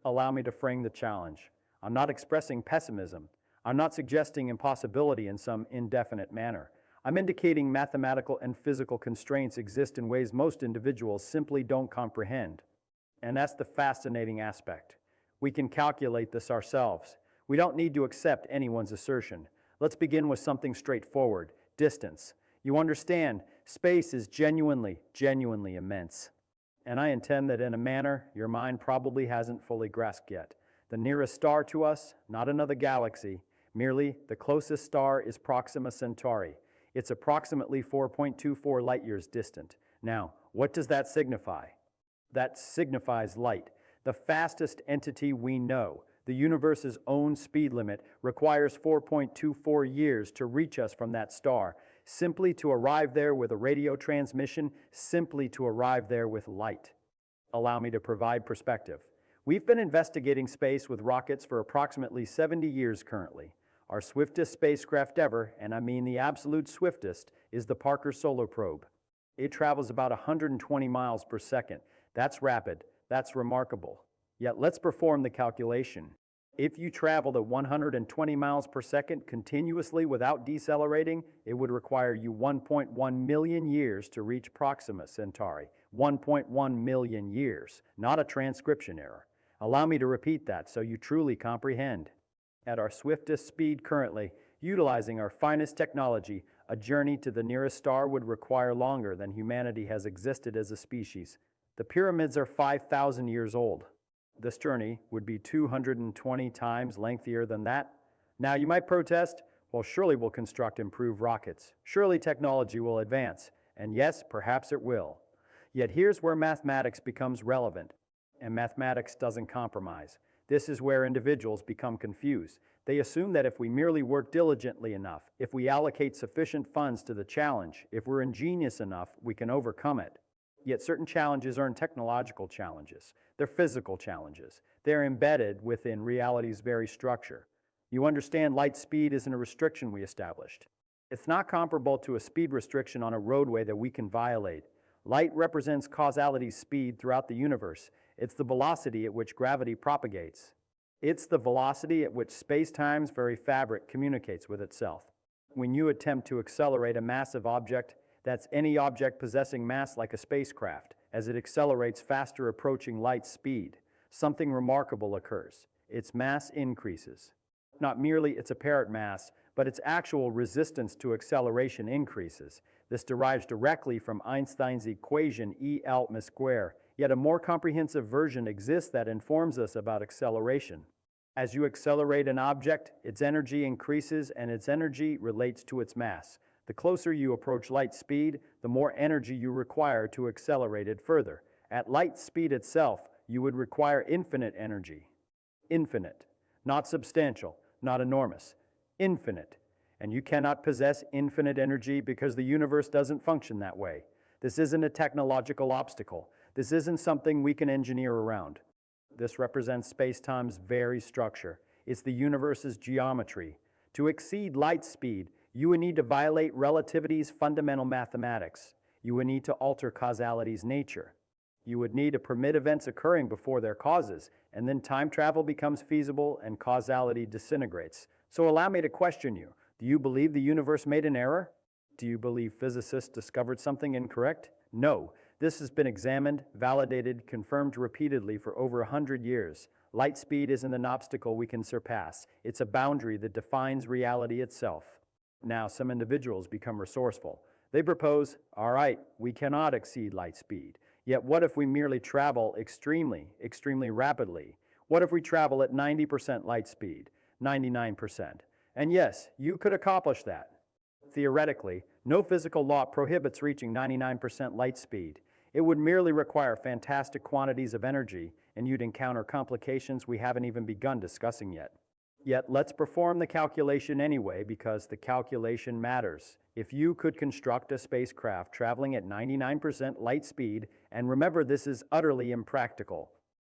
Allow me to frame the challenge. I'm not expressing pessimism. I'm not suggesting impossibility in some indefinite manner. I'm indicating mathematical and physical constraints exist in ways most individuals simply don't comprehend. And that's the fascinating aspect. We can calculate this ourselves. We don't need to accept anyone's assertion. Let's begin with something straightforward: distance. You understand, space is genuinely immense. And I intend that in a manner your mind probably hasn't fully grasped yet. The nearest star to us, not another galaxy, merely the closest star, is Proxima Centauri. It's approximately 4.24 light years distant. Now, what does that signify? That signifies light. The fastest entity we know, the universe's own speed limit, requires 4.24 years to reach us from that star, simply to arrive there with a radio transmission, simply to arrive there with light. Allow me to provide perspective. We've been investigating space with rockets for approximately 70 years currently. Our swiftest spacecraft ever, and I mean the absolute swiftest, is the Parker Solar Probe. It travels about 120 miles per second. That's rapid. That's remarkable. Yet let's perform the calculation. If you traveled at 120 miles per second continuously without decelerating, it would require you 1.1 million years to reach Proxima Centauri. 1.1 million years, not a transcription error. Allow me to repeat that so you truly comprehend. At our swiftest speed currently, utilizing our finest technology, a journey to the nearest star would require longer than humanity has existed as a species. The pyramids are 5,000 years old. This journey would be 220 times lengthier than that. Now you might protest, well, surely we'll construct improved rockets. Surely technology will advance. And yes, perhaps it will. Yet here's where mathematics becomes relevant. And mathematics doesn't compromise. This is where individuals become confused. They assume that if we merely work diligently enough, if we allocate sufficient funds to the challenge, if we're ingenious enough, we can overcome it. Yet certain challenges aren't technological challenges. They're physical challenges. They're embedded within reality's very structure. You understand, light speed isn't a restriction we established. It's not comparable to a speed restriction on a roadway that we can violate. Light represents causality's speed throughout the universe. It's the velocity at which gravity propagates. It's the velocity at which space-time's very fabric communicates with itself. When you attempt to accelerate a massive object, that's any object possessing mass like a spacecraft, as it accelerates faster approaching light speed, something remarkable occurs. Its mass increases. Not merely its apparent mass, but its actual resistance to acceleration increases. This derives directly from Einstein's equation E=L m². Yet a more comprehensive version exists that informs us about acceleration. As you accelerate an object, its energy increases and its energy relates to its mass. The closer you approach light speed, the more energy you require to accelerate it further. At light speed itself, you would require infinite energy. Infinite. Not substantial, not enormous. Infinite. And you cannot possess infinite energy because the universe doesn't function that way. This isn't a technological obstacle. This isn't something we can engineer around. This represents space-time's very structure. It's the universe's geometry. To exceed light speed, you would need to violate relativity's fundamental mathematics. You would need to alter causality's nature. You would need to permit events occurring before their causes, and then time travel becomes feasible and causality disintegrates. So allow me to question you. Do you believe the universe made an error? Do you believe physicists discovered something incorrect? No. This has been examined, validated, confirmed repeatedly for over 100 years. Light speed isn't an obstacle we can surpass. It's a boundary that defines reality itself. Now, some individuals become resourceful. They propose, all right, we cannot exceed light speed. Yet what if we merely travel extremely rapidly? What if we travel at 90% light speed, 99%? And yes, you could accomplish that. Theoretically, no physical law prohibits reaching 99% light speed. It would merely require fantastic quantities of energy, and you'd encounter complications we haven't even begun discussing yet. Yet let's perform the calculation anyway, because the calculation matters. If you could construct a spacecraft traveling at 99% light speed, and remember, this is utterly impractical.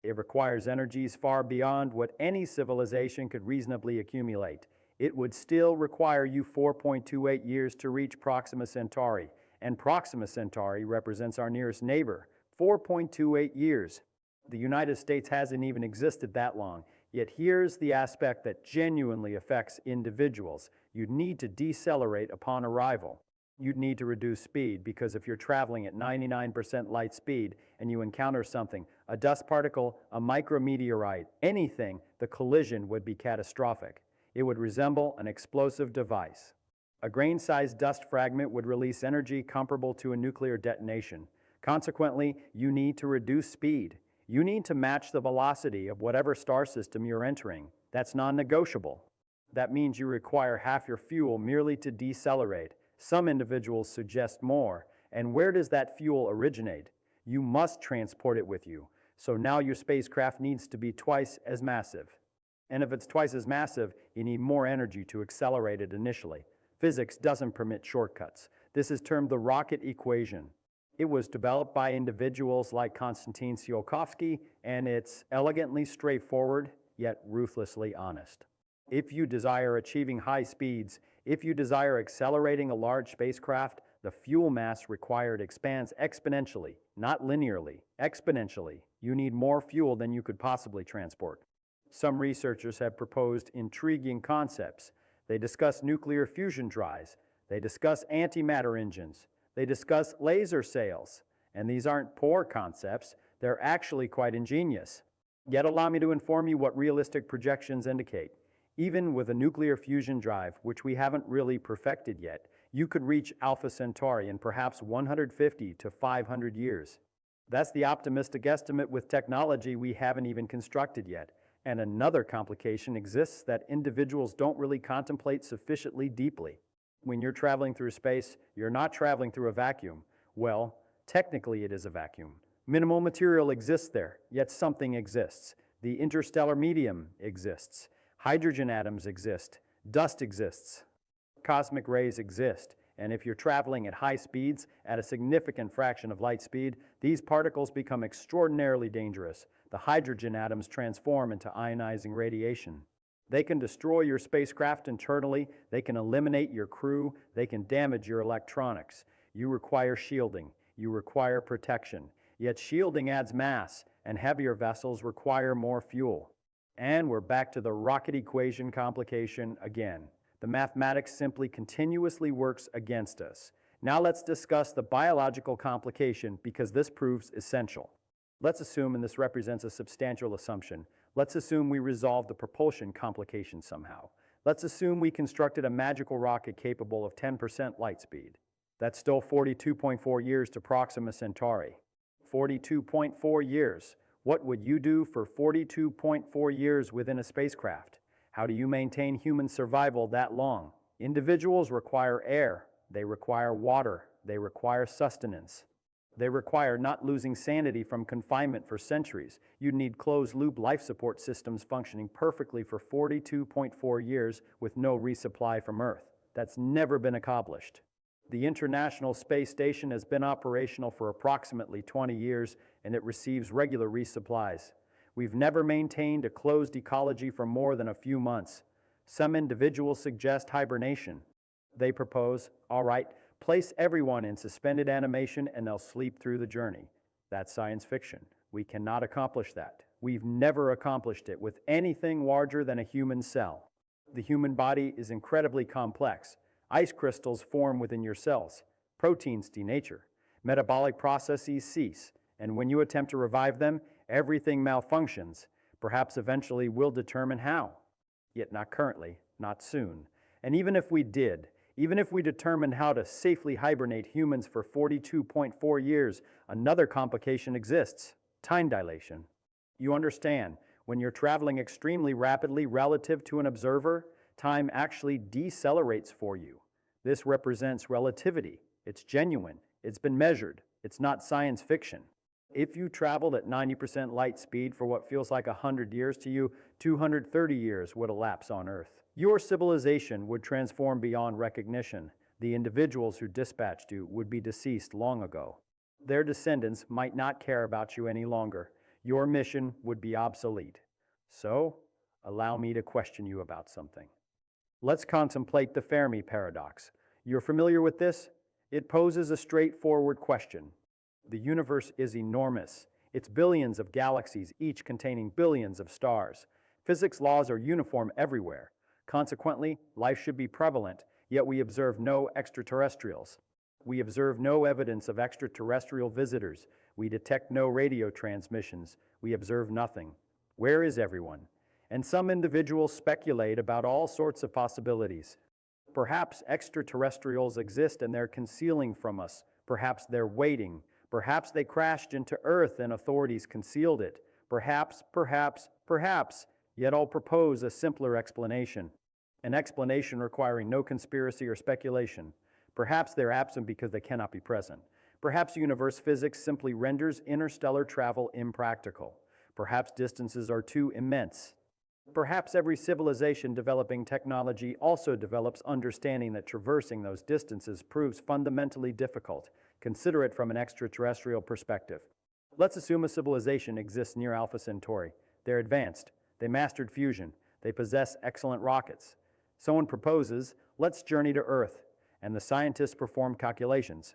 It requires energies far beyond what any civilization could reasonably accumulate. It would still require you 4.28 years to reach Proxima Centauri, and Proxima Centauri represents our nearest neighbor. 4.28 years. The United States hasn't even existed that long. Yet here's the aspect that genuinely affects individuals. You'd need to decelerate upon arrival. You'd need to reduce speed because if you're traveling at 99% light speed and you encounter something, a dust particle, a micrometeorite, anything, the collision would be catastrophic. It would resemble an explosive device. A grain-sized dust fragment would release energy comparable to a nuclear detonation. Consequently, you need to reduce speed. You need to match the velocity of whatever star system you're entering. That's non-negotiable. That means you require half your fuel merely to decelerate. Some individuals suggest more. And where does that fuel originate? You must transport it with you. So now your spacecraft needs to be twice as massive. And if it's twice as massive, you need more energy to accelerate it initially. Physics doesn't permit shortcuts. This is termed the rocket equation. It was developed by individuals like Konstantin Tsiolkovsky, and it's elegantly straightforward, yet ruthlessly honest. If you desire achieving high speeds, if you desire accelerating a large spacecraft, the fuel mass required expands exponentially, not linearly, exponentially. You need more fuel than you could possibly transport. Some researchers have proposed intriguing concepts. They discuss nuclear fusion drives. They discuss antimatter engines. They discuss laser sails. And these aren't poor concepts. They're actually quite ingenious. Yet allow me to inform you what realistic projections indicate. Even with a nuclear fusion drive, which we haven't really perfected yet, you could reach Alpha Centauri in perhaps 150 to 500 years. That's the optimistic estimate with technology we haven't even constructed yet. And another complication exists that individuals don't really contemplate sufficiently deeply. When you're traveling through space, you're not traveling through a vacuum. Well, technically it is a vacuum. Minimal material exists there, yet something exists. The interstellar medium exists. Hydrogen atoms exist. Dust exists. Cosmic rays exist. And if you're traveling at high speeds, at a significant fraction of light speed, these particles become extraordinarily dangerous. The hydrogen atoms transform into ionizing radiation. They can destroy your spacecraft internally, they can eliminate your crew, they can damage your electronics. You require shielding, you require protection. Yet shielding adds mass, and heavier vessels require more fuel. And we're back to the rocket equation complication again. The mathematics simply continuously works against us. Now let's discuss the biological complication because this proves essential. Let's assume, and this represents a substantial assumption, let's assume we resolved the propulsion complication somehow. Let's assume we constructed a magical rocket capable of 10% light speed. That's still 42.4 years to Proxima Centauri. 42.4 years. What would you do for 42.4 years within a spacecraft? How do you maintain human survival that long? Individuals require air, they require water, they require sustenance. They require not losing sanity from confinement for centuries. You'd need closed-loop life support systems functioning perfectly for 42.4 years with no resupply from Earth. That's never been accomplished. The International Space Station has been operational for approximately 20 years, and it receives regular resupplies. We've never maintained a closed ecology for more than a few months. Some individuals suggest hibernation. They propose, all right, place everyone in suspended animation and they'll sleep through the journey. That's science fiction. We cannot accomplish that. We've never accomplished it with anything larger than a human cell. The human body is incredibly complex. Ice crystals form within your cells. Proteins denature. Metabolic processes cease. And when you attempt to revive them, everything malfunctions. Perhaps eventually we'll determine how. Yet not currently, not soon. And even if we did, even if we determined how to safely hibernate humans for 42.4 years, another complication exists: time dilation. You understand, when you're traveling extremely rapidly relative to an observer, time actually decelerates for you. This represents relativity. It's genuine. It's been measured. It's not science fiction. If you traveled at 90% light speed for what feels like 100 years to you, 230 years would elapse on Earth. Your civilization would transform beyond recognition. The individuals who dispatched you would be deceased long ago. Their descendants might not care about you any longer. Your mission would be obsolete. So, allow me to question you about something. Let's contemplate the Fermi paradox. You're familiar with this? It poses a straightforward question. The universe is enormous. It's billions of galaxies, each containing billions of stars. Physics laws are uniform everywhere. Consequently, life should be prevalent, yet we observe no extraterrestrials. We observe no evidence of extraterrestrial visitors. We detect no radio transmissions. We observe nothing. Where is everyone? And some individuals speculate about all sorts of possibilities. Perhaps extraterrestrials exist and they're concealing from us. Perhaps they're waiting. Perhaps they crashed into Earth and authorities concealed it. Perhaps, yet I'll propose a simpler explanation. An explanation requiring no conspiracy or speculation. Perhaps they're absent because they cannot be present. Perhaps universe physics simply renders interstellar travel impractical. Perhaps distances are too immense. Perhaps every civilization developing technology also develops understanding that traversing those distances proves fundamentally difficult. Consider it from an extraterrestrial perspective. Let's assume a civilization exists near Alpha Centauri. They're advanced. They mastered fusion. They possess excellent rockets. Someone proposes, let's journey to Earth, and the scientists perform calculations.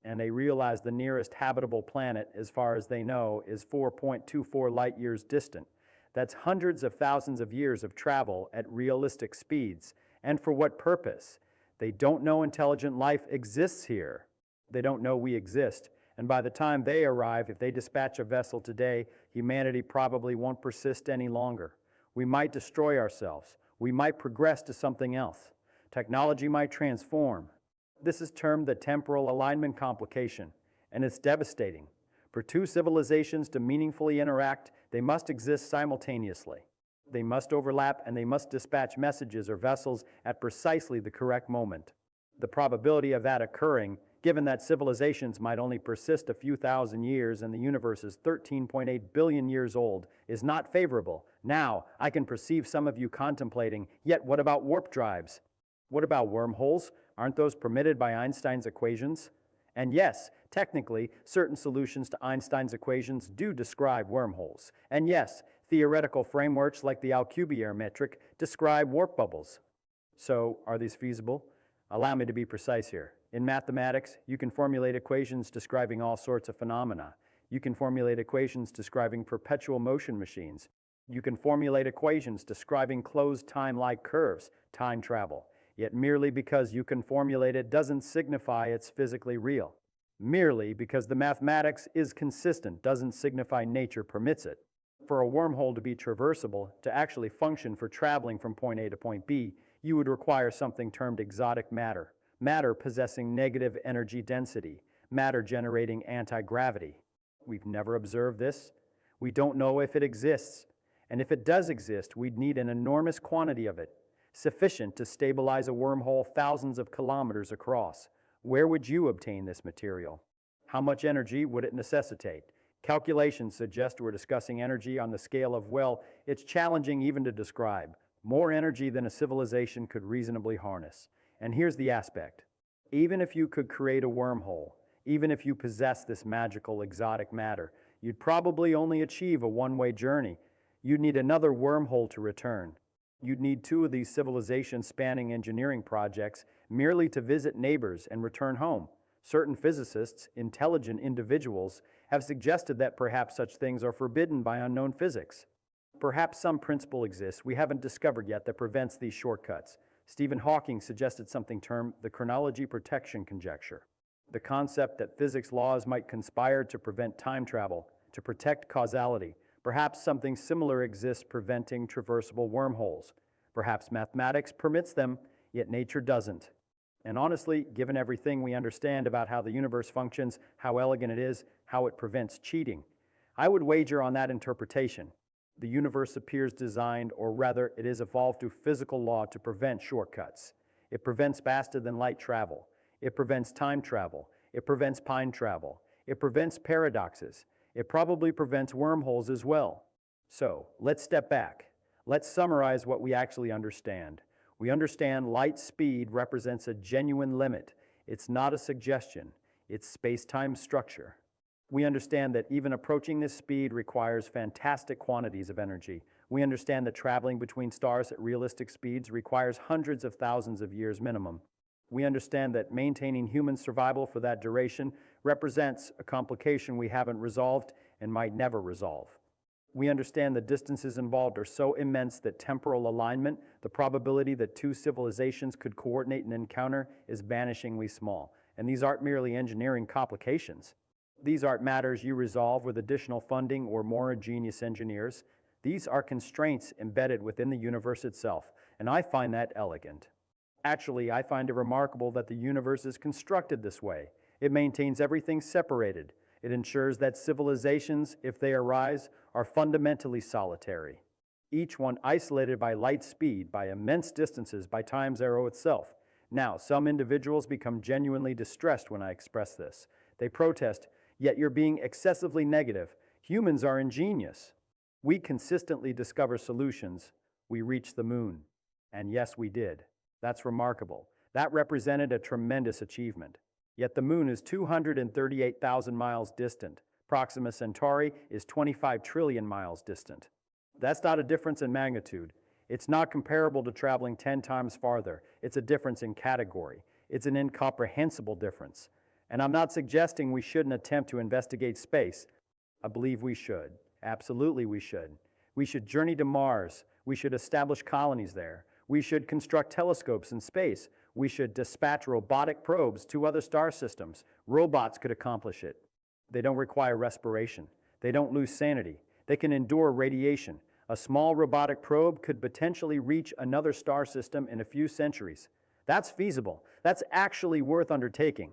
And they realize the nearest habitable planet, as far as they know, is 4.24 light years distant. That's hundreds of thousands of years of travel at realistic speeds. And for what purpose? They don't know intelligent life exists here. They don't know we exist. And by the time they arrive, if they dispatch a vessel today, humanity probably won't persist any longer. We might destroy ourselves. We might progress to something else. Technology might transform. This is termed the temporal alignment complication, and it's devastating. For two civilizations to meaningfully interact, they must exist simultaneously. They must overlap, and they must dispatch messages or vessels at precisely the correct moment. The probability of that occurring, given that civilizations might only persist a few thousand years and the universe is 13.8 billion years old, is not favorable. Now, I can perceive some of you contemplating, yet what about warp drives? What about wormholes? Aren't those permitted by Einstein's equations? And yes, technically, certain solutions to Einstein's equations do describe wormholes. And yes, theoretical frameworks like the Alcubierre metric describe warp bubbles. So, are these feasible? Allow me to be precise here. In mathematics, you can formulate equations describing all sorts of phenomena. You can formulate equations describing perpetual motion machines. You can formulate equations describing closed time-like curves, time travel. Yet merely because you can formulate it doesn't signify it's physically real. Merely because the mathematics is consistent doesn't signify nature permits it. For a wormhole to be traversable, to actually function for traveling from point A to point B, you would require something termed exotic matter. Matter possessing negative energy density. Matter generating anti-gravity. We've never observed this. We don't know if it exists. And if it does exist, we'd need an enormous quantity of it, sufficient to stabilize a wormhole thousands of kilometers across. Where would you obtain this material? How much energy would it necessitate? Calculations suggest we're discussing energy on the scale of, well, it's challenging even to describe. More energy than a civilization could reasonably harness. And here's the aspect. Even if you could create a wormhole, even if you possess this magical exotic matter, you'd probably only achieve a one-way journey. You'd need another wormhole to return. You'd need two of these civilization-spanning engineering projects merely to visit neighbors and return home. Certain physicists, intelligent individuals, have suggested that perhaps such things are forbidden by unknown physics. Perhaps some principle exists we haven't discovered yet that prevents these shortcuts. Stephen Hawking suggested something termed the chronology protection conjecture. The concept that physics laws might conspire to prevent time travel, to protect causality. Perhaps something similar exists preventing traversable wormholes. Perhaps mathematics permits them, yet nature doesn't. And honestly, given everything we understand about how the universe functions, how elegant it is, how it prevents cheating, I would wager on that interpretation. The universe appears designed, or rather, it is evolved through physical law to prevent shortcuts. It prevents faster-than-light travel. It prevents time travel. It prevents time travel. It prevents paradoxes. It probably prevents wormholes as well. So, let's step back. Let's summarize what we actually understand. We understand light speed represents a genuine limit. It's not a suggestion. It's space-time structure. We understand that even approaching this speed requires fantastic quantities of energy. We understand that traveling between stars at realistic speeds requires hundreds of thousands of years minimum. We understand that maintaining human survival for that duration represents a complication we haven't resolved, and might never resolve. We understand the distances involved are so immense that temporal alignment, the probability that two civilizations could coordinate an encounter, is vanishingly small. And these aren't merely engineering complications. These aren't matters you resolve with additional funding or more ingenious engineers. These are constraints embedded within the universe itself, and I find that elegant. Actually, I find it remarkable that the universe is constructed this way. It maintains everything separated. It ensures that civilizations, if they arise, are fundamentally solitary, each one isolated by light speed, by immense distances, by time zero itself. Now, some individuals become genuinely distressed when I express this. They protest, "Yet you're being excessively negative. Humans are ingenious. We consistently discover solutions. We reached the moon." And yes, we did. That's remarkable. That represented a tremendous achievement. Yet the moon is 238,000 miles distant. Proxima Centauri is 25 trillion miles distant. That's not a difference in magnitude. It's not comparable to traveling 10 times farther. It's a difference in category. It's an incomprehensible difference. And I'm not suggesting we shouldn't attempt to investigate space. I believe we should. Absolutely we should. We should journey to Mars. We should establish colonies there. We should construct telescopes in space. We should dispatch robotic probes to other star systems. Robots could accomplish it. They don't require respiration. They don't lose sanity. They can endure radiation. A small robotic probe could potentially reach another star system in a few centuries. That's feasible. That's actually worth undertaking.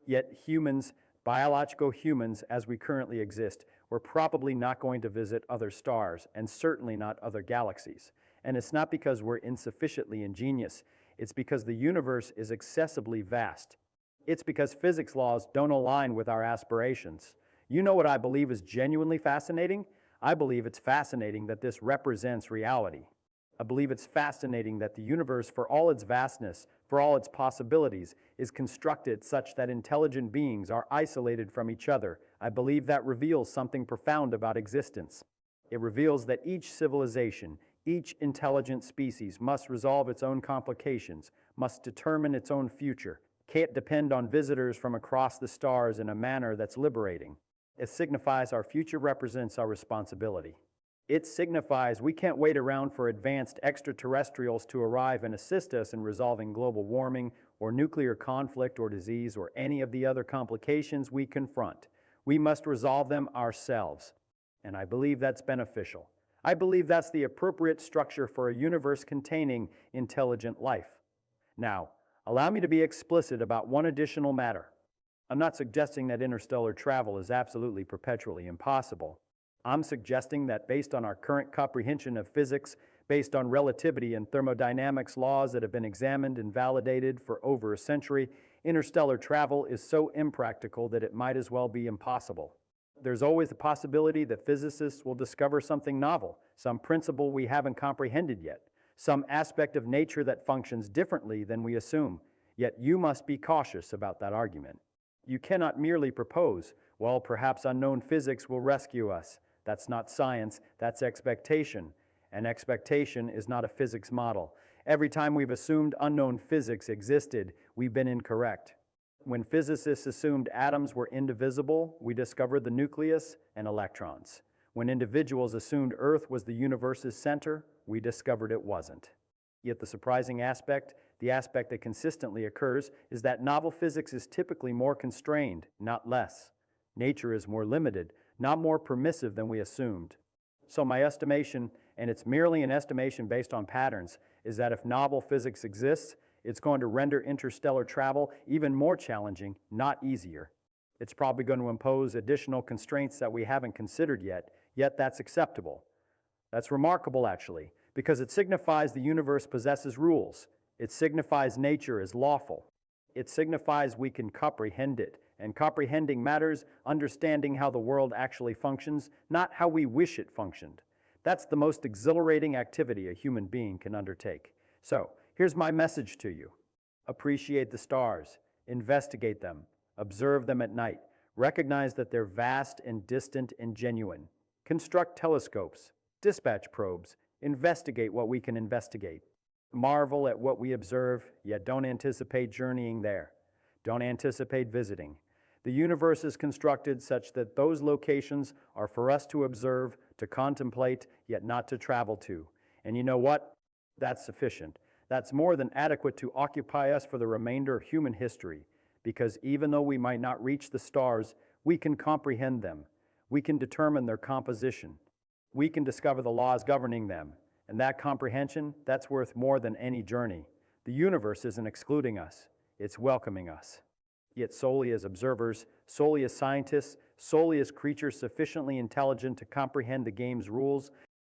Yet humans, biological humans as we currently exist, we're probably not going to visit other stars, and certainly not other galaxies. And it's not because we're insufficiently ingenious. It's because the universe is excessively vast. It's because physics laws don't align with our aspirations. You know what I believe is genuinely fascinating? I believe it's fascinating that this represents reality. I believe it's fascinating that the universe, for all its vastness, for all its possibilities, is constructed such that intelligent beings are isolated from each other. I believe that reveals something profound about existence. It reveals that each civilization, each intelligent species must resolve its own complications, must determine its own future, can't depend on visitors from across the stars in a manner that's liberating. It signifies our future represents our responsibility. It signifies we can't wait around for advanced extraterrestrials to arrive and assist us in resolving global warming or nuclear conflict or disease or any of the other complications we confront. We must resolve them ourselves. And I believe that's beneficial. I believe that's the appropriate structure for a universe containing intelligent life. Now, allow me to be explicit about one additional matter. I'm not suggesting that interstellar travel is absolutely perpetually impossible. I'm suggesting that based on our current comprehension of physics, based on relativity and thermodynamics laws that have been examined and validated for over a century, interstellar travel is so impractical that it might as well be impossible. There's always the possibility that physicists will discover something novel, some principle we haven't comprehended yet, some aspect of nature that functions differently than we assume. Yet you must be cautious about that argument. You cannot merely propose, well, perhaps unknown physics will rescue us. That's not science, that's expectation. And expectation is not a physics model. Every time we've assumed unknown physics existed, we've been incorrect. When physicists assumed atoms were indivisible, we discovered the nucleus and electrons. When individuals assumed Earth was the universe's center, we discovered it wasn't. Yet the surprising aspect, the aspect that consistently occurs, is that novel physics is typically more constrained, not less. Nature is more limited, not more permissive than we assumed. So my estimation, and it's merely an estimation based on patterns, is that if novel physics exists, it's going to render interstellar travel even more challenging, not easier. It's probably going to impose additional constraints that we haven't considered yet that's acceptable. That's remarkable, actually, because it signifies the universe possesses rules. It signifies nature is lawful. It signifies we can comprehend it. And comprehending matters, understanding how the world actually functions, not how we wish it functioned. That's the most exhilarating activity a human being can undertake. So, here's my message to you. Appreciate the stars. Investigate them. Observe them at night. Recognize that they're vast and distant and genuine. Construct telescopes. Dispatch probes. Investigate what we can investigate. Marvel at what we observe, yet don't anticipate journeying there. Don't anticipate visiting. The universe is constructed such that those locations are for us to observe, to contemplate, yet not to travel to. And you know what? That's sufficient. That's more than adequate to occupy us for the remainder of human history, because even though we might not reach the stars, we can comprehend them. We can determine their composition. We can discover the laws governing them. And that comprehension, that's worth more than any journey. The universe isn't excluding us. It's welcoming us. Yet solely as observers, solely as scientists, solely as creatures sufficiently intelligent to comprehend the game's rules,